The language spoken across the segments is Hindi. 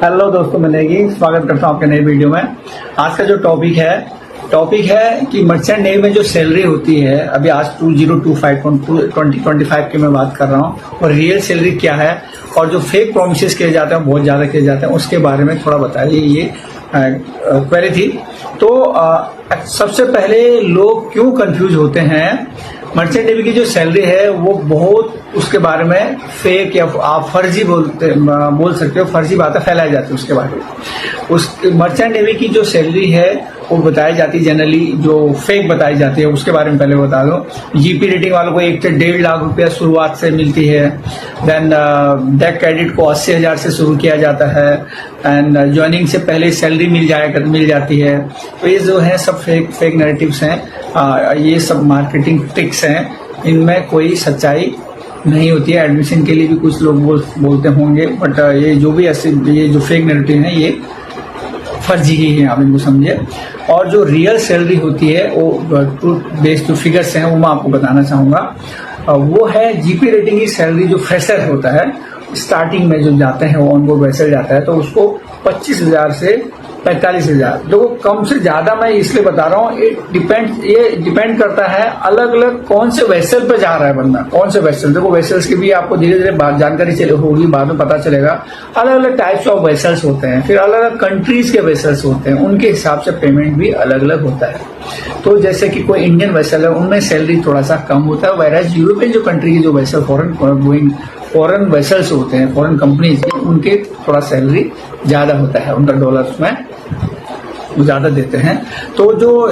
हेलो दोस्तों, मिलेगी स्वागत करता हूँ आपके नई वीडियो में। आज का जो टॉपिक है कि मर्चेंट नेवी में जो सैलरी होती है, अभी आज 2025 की मैं बात कर रहा हूँ, और रियल सैलरी क्या है और जो फेक प्रोमिसेस किए जाते हैं बहुत ज्यादा किए जाते हैं, उसके बारे में थोड़ा बताइए। ये क्वेरी थी। तो सबसे पहले लोग क्यों कंफ्यूज होते हैं? मर्चेंट नेवी की जो सैलरी है वो बहुत, उसके बारे में फेक या आप फर्जी बोल सकते हो, फर्जी बातें फैलाई जाती है उसके बारे में। उस मर्चेंट नेवी की जो सैलरी है वो बताई जाती है, जनरली जो फेक बताई जाती है उसके बारे में पहले बता दो। जीपी रेटिंग वालों को 1 से 1.5 लाख रुपया शुरुआत से मिलती है। देन डेक क्रेडिट को 80,000 से शुरू किया जाता है, एंड ज्वाइनिंग से पहले सैलरी मिल जाती है। तो ये जो है सब फेक नैरेटिव्स हैं, ये सब मार्केटिंग ट्रिक्स हैं, इनमें कोई सच्चाई नहीं होती है। एडमिशन के लिए भी कुछ लोग बोलते होंगे, बट ये जो भी ये जो फेक नैरेटिव है ये फर्जी ही है, आप इनको समझिए। और जो रियल सैलरी होती है वो ट्रूथ बेस्ड जो फिगर्स हैं वो मैं आपको बताना चाहूंगा। वो है जीपी रेटिंग की सैलरी। जो फ्रेशर होता है स्टार्टिंग में जो जाते हैं, वो ऑन बोर्ड वैसल जाता है, तो उसको 25,000 से 45,000। देखो, कम से ज्यादा मैं इसलिए बता रहा हूँ, ये डिपेंड करता है अलग अलग कौन से वेसल पे जा रहा है बंदा, कौन से वेसल। देखो, वेसल्स की भी आपको धीरे धीरे जानकारी होगी, बाद में पता चलेगा। अलग अलग टाइप्स ऑफ वेसल्स होते हैं, फिर अलग अलग कंट्रीज के वेसल्स होते हैं, उनके हिसाब से पेमेंट भी अलग अलग होता है। तो जैसे कि कोई इंडियन वेसल है, उनमें सैलरी थोड़ा सा कम होता है, वैराज यूरोपियन जो कंट्री की जो वेसल फॉरेन वेसल्स होते हैं, फॉरेन कंपनीज, उनके थोड़ा सैलरी ज्यादा होता है, उनका डॉलर्स में ज्यादा देते हैं। तो जो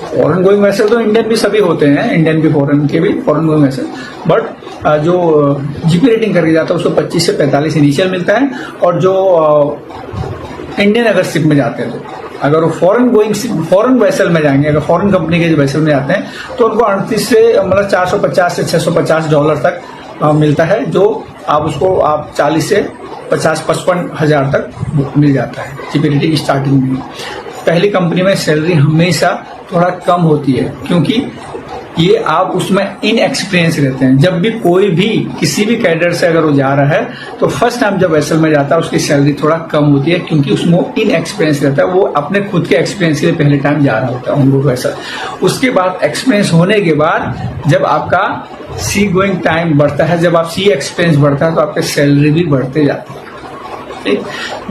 फॉरेन गोइंग वेसल, तो इंडियन भी सभी होते हैं, इंडियन भी फॉरेन के भी फॉरेन गोइंग वेसल, बट जो जीपी रेटिंग करके जाता है उसको 25 से 45 इनिशियल मिलता है। और जो इंडियन अगर शिप में जाते हैं, तो अगर वो फॉरेन वेसल में जाएंगे, अगर फॉरेन कंपनी के वेसल में जाते हैं, तो उनको 38 से मतलब 450 से $650 तक मिलता है, जो आप 40 से 50-55 हजार तक मिल जाता है जीपी रेटिंग स्टार्टिंग में। पहली कंपनी में सैलरी हमेशा थोड़ा कम होती है, क्योंकि ये आप उसमें इनएक्सपीरियंस रहते हैं। जब भी कोई भी किसी भी कैडर से अगर वो जा रहा है, तो फर्स्ट टाइम जब वेसल में जाता है उसकी सैलरी थोड़ा कम होती है, क्योंकि उसमें इनएक्सपीरियंस रहता है, वो अपने खुद के एक्सपीरियंस के लिए पहले टाइम जा रहा होता है उनको वेसल। उसके बाद एक्सपीरियंस होने के बाद जब आपका सी गोइंग टाइम बढ़ता है, जब आप सी एक्सपीरियंस बढ़ता है, तो आपके सैलरी भी बढ़ते जाते हैं।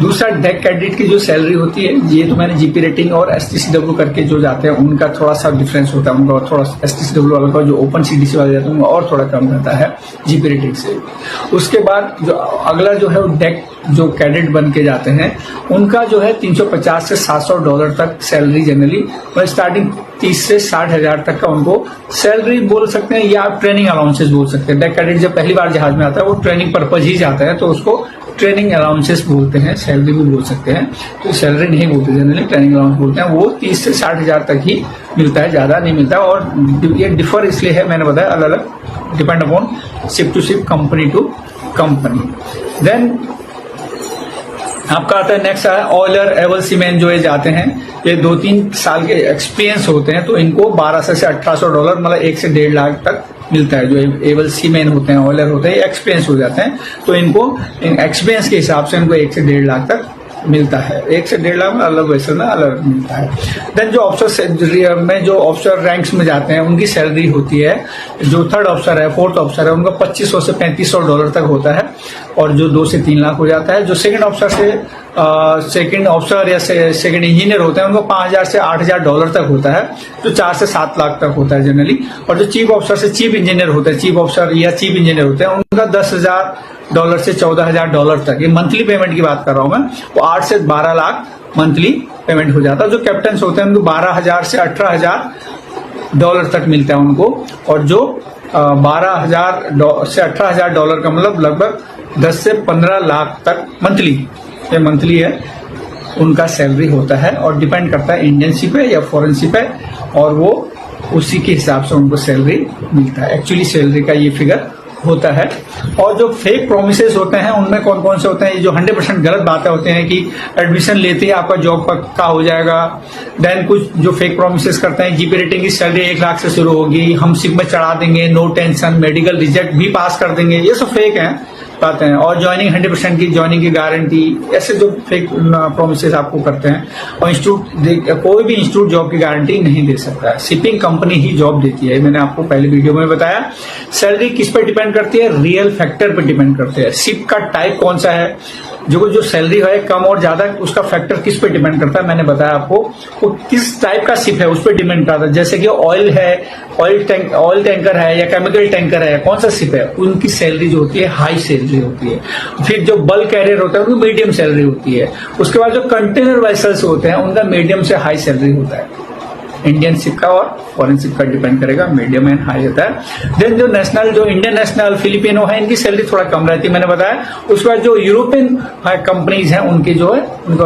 दूसरा, डेक कैडेट की जो सैलरी होती है, ये तो मैंने जीपी रेटिंग और एसटीसीडब्ल्यू करके जो जाते हैं उनका थोड़ा सा डिफरेंस होता है। उनका थोड़ा एसटीसीडब्ल्यू वालों का जो ओपन सीडीसी वाले जाते हैं उनका और थोड़ा कम रहता है जीपी रेटिंग से। उसके बाद जो अगला जो है वो डेक जो कैडेट बन के जाते हैं, उनका जो है $350 से $700 तक सैलरी जनरली, और स्टार्टिंग 30 से 60,000 तक का उनको सैलरी बोल सकते हैं, या आप ट्रेनिंग अलाउंसेस बोल सकते हैं। डेक कैडेट जब पहली बार जहाज में आता है वो ट्रेनिंग पर्पज ही जाता है, तो उसको ट्रेनिंग अलाउंसेस बोलते हैं, सैलरी भी बोल सकते हैं। तो सैलरी नहीं बोलते जनरली, ट्रेनिंग अलाउंस बोलते हैं। वो 30 से 60,000 तक ही मिलता है, ज्यादा नहीं मिलता। और ये डिफर इसलिए है, मैंने बताया, अलग अलग depend upon ship to ship, company to company. Then आपका आता है नेक्स्ट है ऑयलर एवल सीमेन, जो ये जाते हैं, ये 2-3 साल के एक्सपीरियंस होते हैं, तो इनको $1,200 से $1,800 मतलब 1 से 1.5 लाख तक मिलता है। जो एवल सीमेन होते हैं, ऑयलर होते हैं, एक्सपीरियंस हो जाते हैं, तो इनको एक्सपीरियंस के हिसाब से इनको 1 से 1.5 लाख तक मिलता है। 1 से 1.5 लाख में अलग वेसल में अलग मिलता है। देन जो ऑफिसर में जो ऑफिसर रैंक्स में जाते हैं, उनकी सैलरी होती है, जो 3rd ऑफिसर है, 4th ऑफिसर है, उनका $2,500 से $3,500 तक होता है, और जो 2 से 3 लाख हो जाता है। जो सेकंड ऑफिसर या सेकंड इंजीनियर होते हैं, उनको $5,000 से $8,000 तक होता है, जो 4 से 7 लाख तक होता है जनरली। और जो चीफ ऑफिसर से चीफ इंजीनियर होते हैं, चीफ ऑफिसर या चीफ इंजीनियर होते हैं, उनका $10,000 से $14,000 तक, ये मंथली पेमेंट की बात कर रहा हूं मैं, वो 8 से 12 लाख मंथली पेमेंट हो जाता है। जो कैप्टन होते हैं उनको $12,000 से $18,000 तक मिलता है उनको, और जो $12,000 से $18,000 का मतलब लगभग 10 से 15 लाख तक मंथली, ये मंथली है, उनका सैलरी होता है। और डिपेंड करता है इंडियन शिप है या फॉरेन शिप है, और वो उसी के हिसाब से उनको सैलरी मिलता है। एक्चुअली सैलरी का ये फिगर होता है। और जो फेक प्रोमिसेस होते हैं उनमें कौन कौन से होते हैं? ये जो 100% गलत बातें होते हैं कि एडमिशन लेते ही आपका जॉब पक्का हो जाएगा। देन कुछ जो फेक प्रोमिसेस करते हैं, जीपी रेटिंग की सैलरी 1 लाख से शुरू होगी, हम शिप में चढ़ा देंगे, नो टेंशन, मेडिकल रिजेक्ट भी पास कर देंगे, ये सब फेक है। पाते हैं। और ज्वाइनिंग 100% की ज्वाइनिंग की गारंटी, ऐसे जो फेक प्रोमिसेस आपको करते हैं। और इंस्टीट्यूट, कोई भी इंस्टीट्यूट जॉब की गारंटी नहीं दे सकता है, शिपिंग कंपनी ही जॉब देती है। मैंने आपको पहले वीडियो में बताया। सैलरी किस पर डिपेंड करती है? रियल फैक्टर पर डिपेंड करती है। शिप का टाइप कौन सा है, जो सैलरी है कम और ज्यादा, उसका फैक्टर किस पे डिपेंड करता है? मैंने बताया आपको, वो किस टाइप का शिप है उस पर डिपेंड करता है। जैसे कि ऑयल है, ऑयल टैंकर है या केमिकल टैंकर है, कौन सा शिप है, उनकी सैलरी जो होती है हाई सैलरी होती है। फिर जो बल्क कैरियर होता है उनकी मीडियम सैलरी होती है। उसके बाद जो कंटेनर वेसल्स होते हैं उनका मीडियम से हाई सैलरी होता है। इंडियन शिप का और फॉरेन शिप का डिपेंड करेगा, मीडियम एंड हाई होता है। देन जो नेशनल, जो इंडियन नेशनल, फिलिपिनो है, इनकी सैलरी थोड़ा कम रहती है, मैंने बताया। उसके बाद जो यूरोपियन कंपनीज हैं उनकी जो है उनका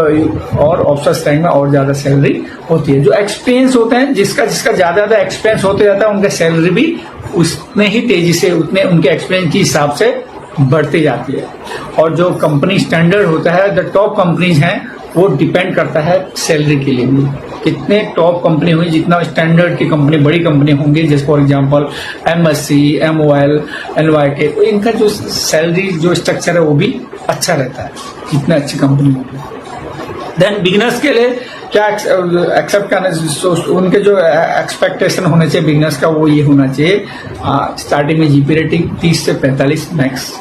और ऑफिसर्स रैंक में और ज्यादा सैलरी होती है। जो एक्सपीरियंस होते हैं, जिसका ज्यादा एक्सपीरियंस होते जाता है, उनका सैलरी भी उतने ही तेजी से, उतने उनके एक्सपीरियंस के हिसाब से बढ़ती जाती है। और जो कंपनी स्टैंडर्ड होता है, द टॉप कंपनीज हैं, वो डिपेंड करता है सैलरी के लिए भी। कितने टॉप कंपनी हुई, जितना स्टैंडर्ड की कंपनी, बड़ी कंपनी होंगी, जैसे for example MSC, MOL, NYK, तो इनका जो सैलरी जो स्ट्रक्चर है वो भी अच्छा रहता है, जितना अच्छी कंपनी होगी। देन बिगिनर्स के लिए क्या एक्सेप्ट करना, उनके जो एक्सपेक्टेशन होने चाहिए बिगिनर्स का, वो ये होना चाहिए स्टार्टिंग में जीपी रेटिंग 30 से 45 मैक्स।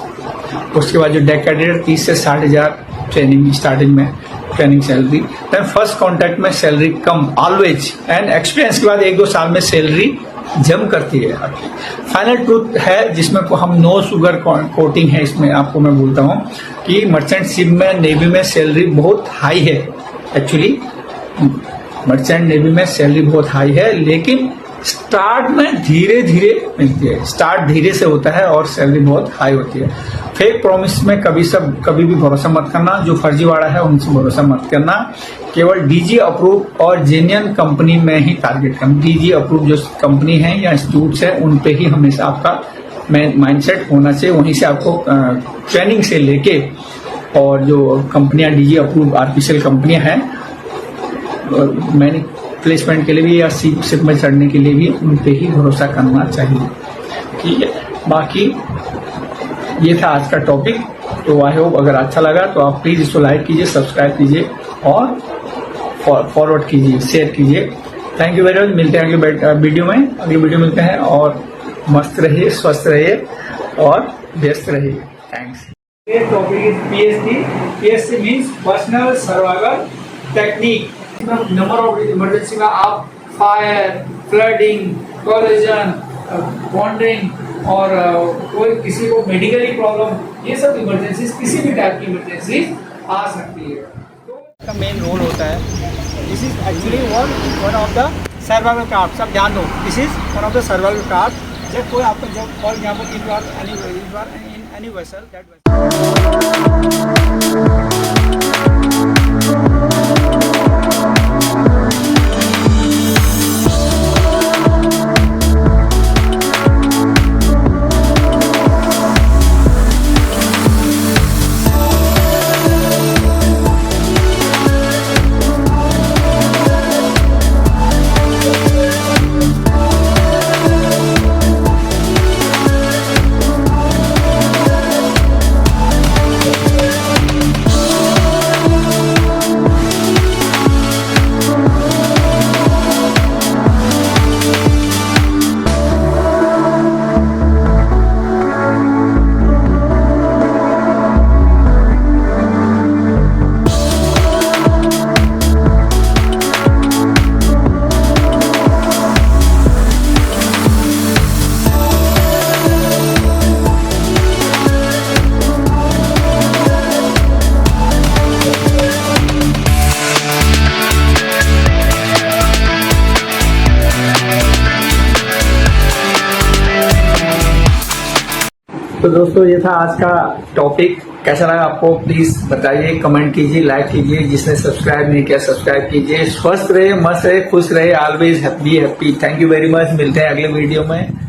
उसके बाद जो डेक कैडेट 30 से 60,000 ट्रेनिंग, स्टार्टिंग में training salary. Then first contract में सैलरी कम ऑलवेज, एंड एक्सपीरियंस के बाद 1-2 साल में सैलरी जम करती है आपकी। फाइनल ट्रूथ है जिसमें हम नो शुगर कोटिंग है, इसमें आपको मैं बोलता हूँ कि मर्चेंट शिप में, नेवी में सैलरी बहुत हाई है। एक्चुअली मर्चेंट नेवी में सैलरी बहुत हाई है, लेकिन स्टार्ट में धीरे धीरे मिलती है। स्टार्ट धीरे से होता है और सैलरी बहुत हाई होती है। फेक प्रॉमिस में कभी भी भरोसा मत करना, जो फर्जीवाड़ा है उनसे भरोसा मत करना। केवल DG अप्रूव और जेन्युइन कंपनी में ही टारगेट करना। DG अप्रूव जो कंपनी है या इंस्टीट्यूट्स है, उन पे ही हमेशा आपका माइंडसेट होना चाहिए। वहीं से आपको ट्रेनिंग से लेके, और जो कंपनियां DG अप्रूव आर्टिफिशियल कंपनियां हैं, मैंने प्लेसमेंट के लिए भी या शिप में चढ़ने के लिए भी उन पे ही भरोसा करना चाहिए। ठीक है, बाकी ये था आज का टॉपिक। तो आई होप अगर अच्छा लगा तो आप प्लीज इसको लाइक कीजिए, सब्सक्राइब कीजिए और फॉरवर्ड कीजिए, शेयर कीजिए। Thank you very much. मिलते हैं अगले वीडियो में, मिलते हैं। और मस्त रहिए, स्वस्थ रहिए और व्यस्त रहिए। थैंक्स। ये topic is PST means personal survival technique. Number of emergency में आप फायर, फ्लडिंग, कोलिजन, बॉन्डिंग और कोई किसी को मेडिकली प्रॉब्लम, ये सब इमरजेंसी, किसी भी टाइप की इमरजेंसी आ सकती है। तो इसका मेन रोल होता है। This is actually one of the survival card. सब ध्यान दो, this is one of the survival card. जब कोई आपको, जब for example if you are in any vessel, that तो दोस्तों ये था आज का टॉपिक। कैसा लगा आपको प्लीज बताइए, कमेंट कीजिए, लाइक कीजिए। जिसने सब्सक्राइब नहीं किया सब्सक्राइब कीजिए। स्वस्थ रहे, मस्त रहे, खुश रहे, always happy. Thank you very much. मिलते हैं अगले वीडियो में।